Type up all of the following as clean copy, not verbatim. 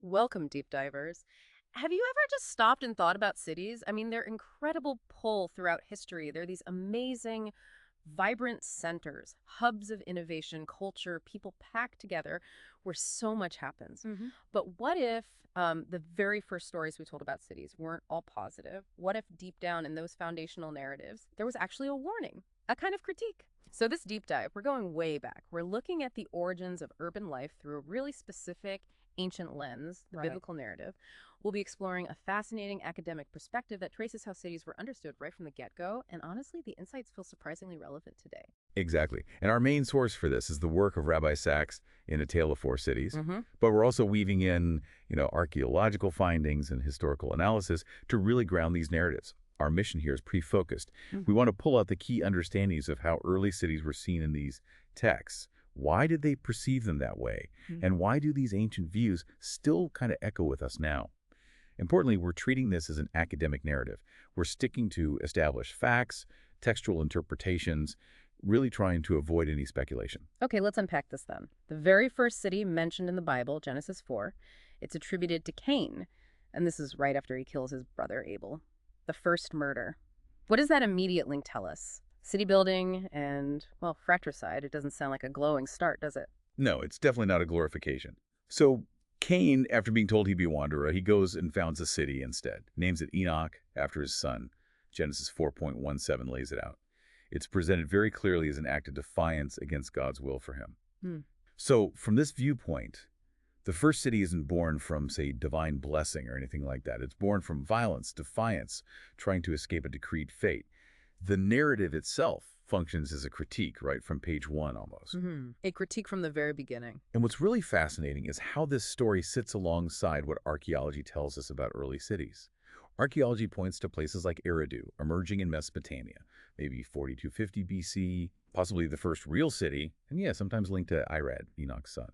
Welcome, deep divers. Have you ever just stopped and thought about cities? I mean, they're incredible pull throughout history. They're these amazing, vibrant centers, hubs of innovation, culture, people packed together where so much happens. hmm But what if the very first stories we told about cities weren't all positive? What if deep down in those foundational narratives, there was actually a warning, a kind of critique? So this deep dive, we're going way back. We're looking at the origins of urban life through a really specific ancient lens, the Right. biblical narrative. We'll be exploring a fascinating academic perspective that traces how cities were understood right from the get-go, and honestly, the insights feel surprisingly relevant today. Exactly. And our main source for this is the work of Rabbi Sachs in A Tale of Four Cities. Mm-hmm. But we're also weaving in, archaeological findings and historical analysis to really ground these narratives. Our mission here is pre-focused. We want to pull out the key understandings of how early cities were seen in these texts. Why did they perceive them that way? Mm-hmm. And why do these ancient views still kind of echo with us now? Importantly, we're treating this as an academic narrative. We're sticking to established facts, textual interpretations, really trying to avoid any speculation. Okay, let's unpack this then. The very first city mentioned in the Bible, Genesis 4, it's attributed to Cain, and this is right after he kills his brother Abel. The first murder. What does that immediate link tell us? City building and, well, fratricide. It doesn't sound like a glowing start, does it? No, it's definitely not a glorification. So Cain, after being told he'd be a wanderer, he goes and founds a city instead, names it Enoch after his son. Genesis 4.17 lays it out. It's presented very clearly as an act of defiance against God's will for him. Hmm. So from this viewpoint, the first city isn't born from, say, divine blessing or anything like that. It's born from violence, defiance, trying to escape a decreed fate. The narrative itself functions as a critique, right, from page one almost. Mm-hmm. A critique from the very beginning. And what's really fascinating is how this story sits alongside what archaeology tells us about early cities. Archaeology points to places like Eridu, emerging in Mesopotamia, maybe 4250 BC, possibly the first real city, and yeah, sometimes linked to Irad, Enoch's son.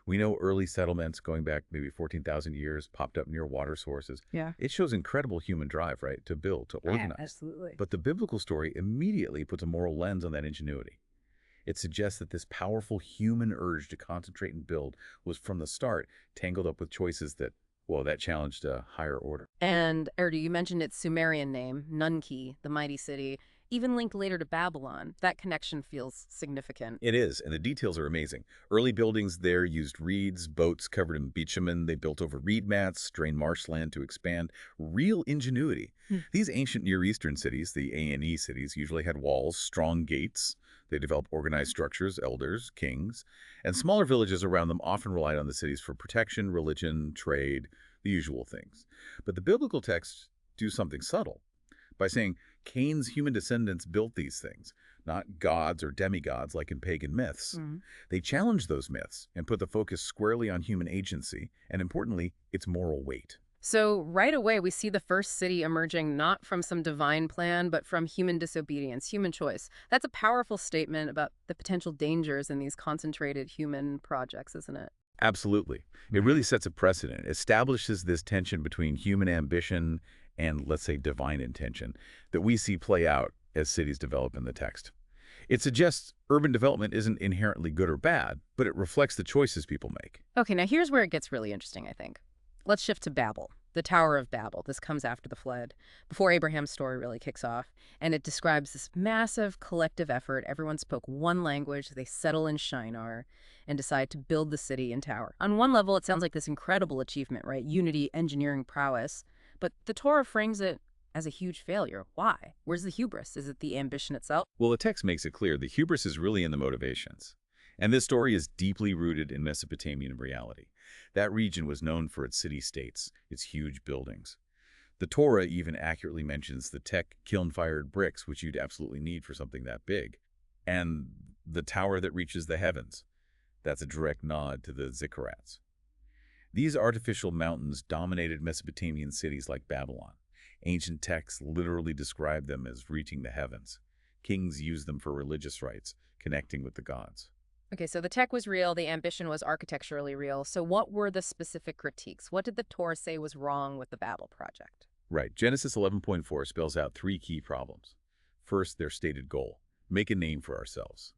We know early settlements going back maybe 14,000 years popped up near water sources. Yeah. It shows incredible human drive, right, to build, to organize. Absolutely. But the biblical story immediately puts a moral lens on that ingenuity. It suggests that this powerful human urge to concentrate and build was from the start tangled up with choices that, well, that challenged a higher order. And Erdu, you mentioned its Sumerian name, Nunki, the mighty city, even linked later to Babylon. That connection feels significant. It is, and the details are amazing. Early buildings there used reeds, boats covered in bitumen. They built over reed mats, drained marshland to expand. Real ingenuity. Hmm. These ancient Near Eastern cities, the A&E cities, usually had walls, strong gates. They developed organized structures, elders, kings, and smaller villages around them often relied on the cities for protection, religion, trade, the usual things. But the biblical texts do something subtle by saying Cain's human descendants built these things, not gods or demigods like in pagan myths. Mhm. They challenge those myths and put the focus squarely on human agency and, importantly, its moral weight. So right away, we see the first city emerging not from some divine plan, but from human disobedience, human choice. That's a powerful statement about the potential dangers in these concentrated human projects, isn't it? Absolutely. It really sets a precedent, establishes this tension between human ambition and, let's say, divine intention that we see play out as cities develop in the text. It suggests urban development isn't inherently good or bad, but it reflects the choices people make. Okay, now here's where it gets really interesting, I think. Let's shift to Babel, the Tower of Babel. This comes after the flood, before Abraham's story really kicks off. And it describes this massive collective effort. Everyone spoke one language. They settle in Shinar and decide to build the city and tower. On one level, it sounds like this incredible achievement, right? Unity, engineering prowess. But the Torah frames it as a huge failure. Why? Where's the hubris? Is it the ambition itself? Well, the text makes it clear the hubris is really in the motivations. And this story is deeply rooted in Mesopotamian reality. That region was known for its city-states, its huge buildings. The Torah even accurately mentions the tech kiln-fired bricks, which you'd absolutely need for something that big, and the tower that reaches the heavens. That's a direct nod to the ziggurats. These artificial mountains dominated Mesopotamian cities like Babylon. Ancient texts literally describe them as reaching the heavens. Kings used them for religious rites, connecting with the gods. Okay, so the tech was real, the ambition was architecturally real. So what were the specific critiques? What did the Torah say was wrong with the Babel project? Right. Genesis 11.4 spells out three key problems. First, their stated goal: make a name for ourselves.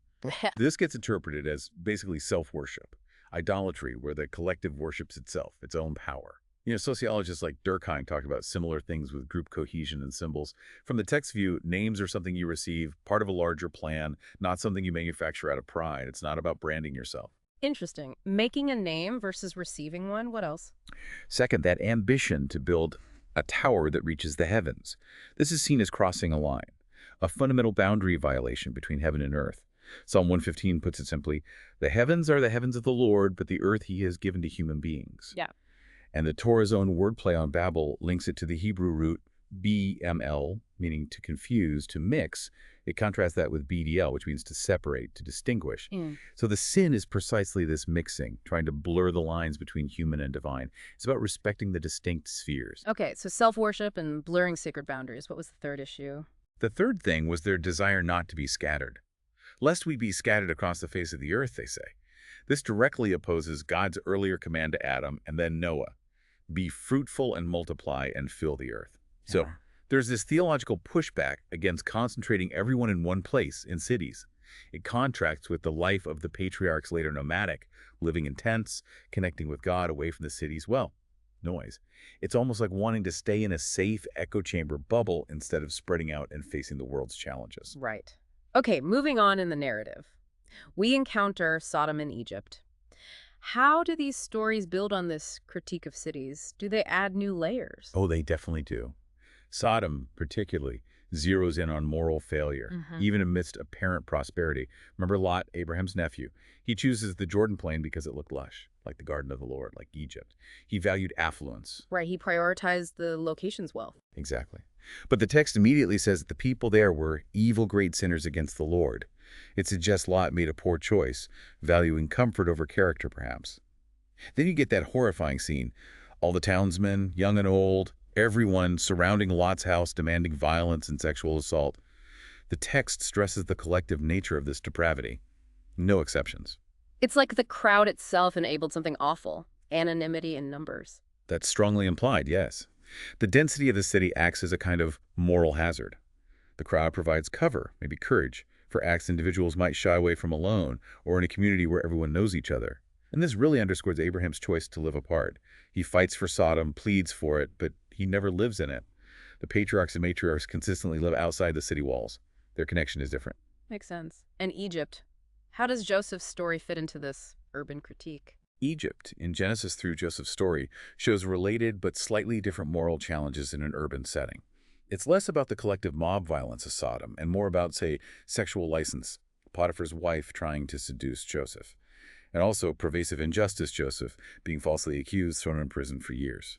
This gets interpreted as basically self-worship. idolatry, where the collective worships itself, its own power. Sociologists like Durkheim talked about similar things with group cohesion and symbols. From the text view, names are something you receive, part of a larger plan, not something you manufacture out of pride. It's not about branding yourself. Interesting. Making a name versus receiving one. What else? Second, that ambition to build a tower that reaches the heavens. This is seen as crossing a line, a fundamental boundary violation between heaven and earth. Psalm 115 puts it simply, "The heavens are the heavens of the Lord, but the earth he has given to human beings." Yeah. And the Torah's own wordplay on Babel links it to the Hebrew root BML, meaning to confuse, to mix. It contrasts that with BDL, which means to separate, to distinguish. Mm. So the sin is precisely this mixing, trying to blur the lines between human and divine. It's about respecting the distinct spheres. Okay, so self-worship and blurring sacred boundaries. What was the third issue? The third thing was their desire not to be scattered. Lest we be scattered across the face of the earth, they say. This directly opposes God's earlier command to Adam and then Noah. Be fruitful and multiply and fill the earth. So Yeah. there's this theological pushback against concentrating everyone in one place in cities. It contrasts with the life of the patriarchs later nomadic, living in tents, connecting with God away from the city's, well, noise. It's almost like wanting to stay in a safe echo chamber bubble instead of spreading out and facing the world's challenges. Right. Okay, moving on in the narrative. We encounter Sodom and Egypt. How do these stories build on this critique of cities? Do they add new layers? Oh, they definitely do. Sodom, particularly, zeroes in on moral failure, even amidst apparent prosperity. Remember Lot, Abraham's nephew? He chooses the Jordan Plain because it looked lush, like the Garden of the Lord, like Egypt. He valued affluence. Right, he prioritized the location's wealth. Exactly. But the text immediately says that the people there were evil great sinners against the Lord. It suggests Lot made a poor choice, valuing comfort over character, perhaps. Then you get that horrifying scene. All the townsmen, young and old, everyone surrounding Lot's house demanding violence and sexual assault. The text stresses the collective nature of this depravity. No exceptions. It's like the crowd itself enabled something awful. Anonymity in numbers. That's strongly implied, yes. The density of the city acts as a kind of moral hazard. The crowd provides cover, maybe courage, for acts individuals might shy away from alone or in a community where everyone knows each other. And this really underscores Abraham's choice to live apart. He fights for Sodom, pleads for it, but he never lives in it. The patriarchs and matriarchs consistently live outside the city walls. Their connection is different. Makes sense. And Egypt. How does Joseph's story fit into this urban critique? Egypt, in Genesis through Joseph's story, shows related but slightly different moral challenges in an urban setting. It's less about the collective mob violence of Sodom and more about, say, sexual license, Potiphar's wife trying to seduce Joseph, and also pervasive injustice, Joseph being falsely accused, thrown in prison for years.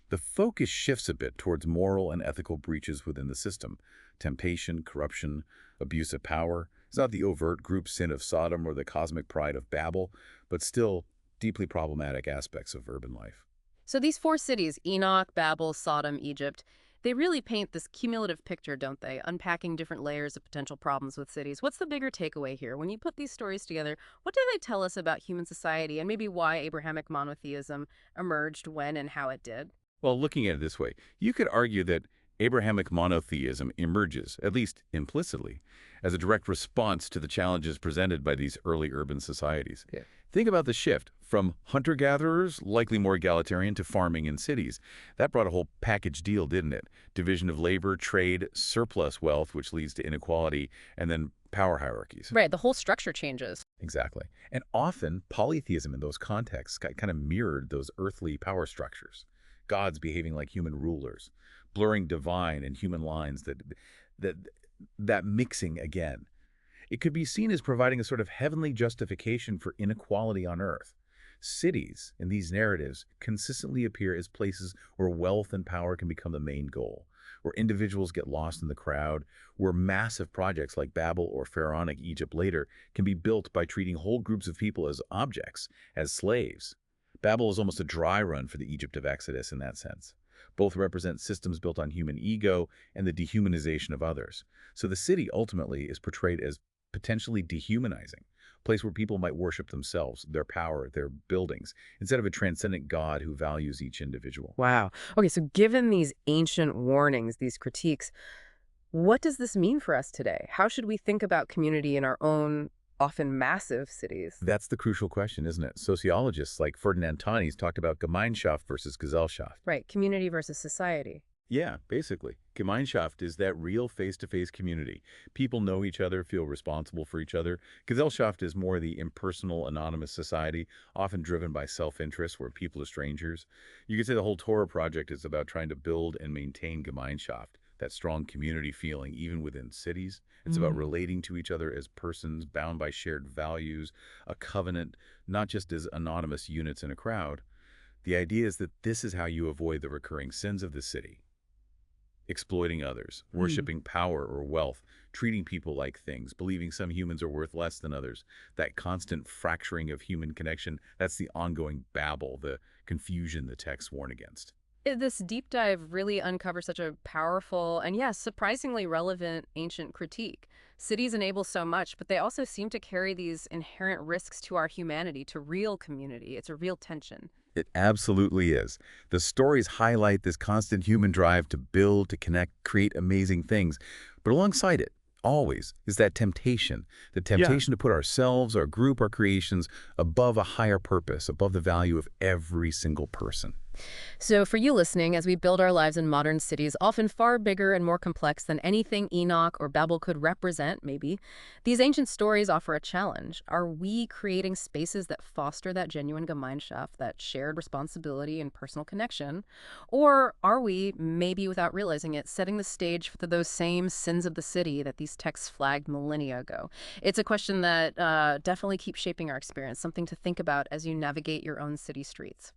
The focus shifts a bit towards moral and ethical breaches within the system, temptation, corruption, abuse of power. It's not the overt group sin of Sodom or the cosmic pride of Babel, but still deeply problematic aspects of urban life. So these four cities, Enoch, Babel, Sodom, Egypt, they really paint this cumulative picture, don't they? Unpacking different layers of potential problems with cities. What's the bigger takeaway here? When you put these stories together, what do they tell us about human society and maybe why Abrahamic monotheism emerged when and how it did? Well, looking at it this way, you could argue that Abrahamic monotheism emerges, at least implicitly, as a direct response to the challenges presented by these early urban societies. Yeah. Think about the shift from hunter-gatherers, likely more egalitarian, to farming in cities. That brought a whole package deal, didn't it? Division of labor, trade, surplus wealth, which leads to inequality, and then power hierarchies. Right, the whole structure changes. Exactly. And often, polytheism in those contexts kind of mirrored those earthly power structures. Gods behaving like human rulers, blurring divine and human lines, that mixing again. It could be seen as providing a sort of heavenly justification for inequality on earth. Cities, in these narratives, consistently appear as places where wealth and power can become the main goal, where individuals get lost in the crowd, where massive projects like Babel or pharaonic Egypt later can be built by treating whole groups of people as objects, as slaves. Babel is almost a dry run for the Egypt of Exodus in that sense. Both represent systems built on human ego and the dehumanization of others. So the city ultimately is portrayed as potentially dehumanizing, a place where people might worship themselves, their power, their buildings, instead of a transcendent God who values each individual. Wow. Okay, so given these ancient warnings, these critiques, what does this mean for us today? How should we think about community in our own often massive cities. That's the crucial question, isn't it? Sociologists like Ferdinand Tönnies talked about Gemeinschaft versus Gesellschaft. Right, community versus society. Yeah, basically. Gemeinschaft is that real face-to-face community. People know each other, feel responsible for each other. Gesellschaft is more the impersonal, anonymous society, often driven by self-interest, where people are strangers. You could say the whole Torah project is about trying to build and maintain Gemeinschaft, that strong community feeling, even within cities. It's about relating to each other as persons bound by shared values, a covenant, not just as anonymous units in a crowd. The idea is that this is how you avoid the recurring sins of the city: exploiting others, Mm. worshiping power or wealth, treating people like things, believing some humans are worth less than others. That constant fracturing of human connection, that's the ongoing babble, the confusion the texts warn against. This deep dive really uncovers such a powerful and, yes, surprisingly relevant ancient critique. Cities enable so much, but they also seem to carry these inherent risks to our humanity, to real community. It's a real tension. It absolutely is. The stories highlight this constant human drive to build, to connect, create amazing things. But alongside it, always, is that temptation. The temptation to put ourselves, our group, our creations above a higher purpose, above the value of every single person. So, for you listening, as we build our lives in modern cities, often far bigger and more complex than anything Enoch or Babel could represent, maybe, these ancient stories offer a challenge. Are we creating spaces that foster that genuine Gemeinschaft, that shared responsibility and personal connection? Or are we, maybe without realizing it, setting the stage for those same sins of the city that these texts flagged millennia ago? It's a question that definitely keeps shaping our experience, something to think about as you navigate your own city streets.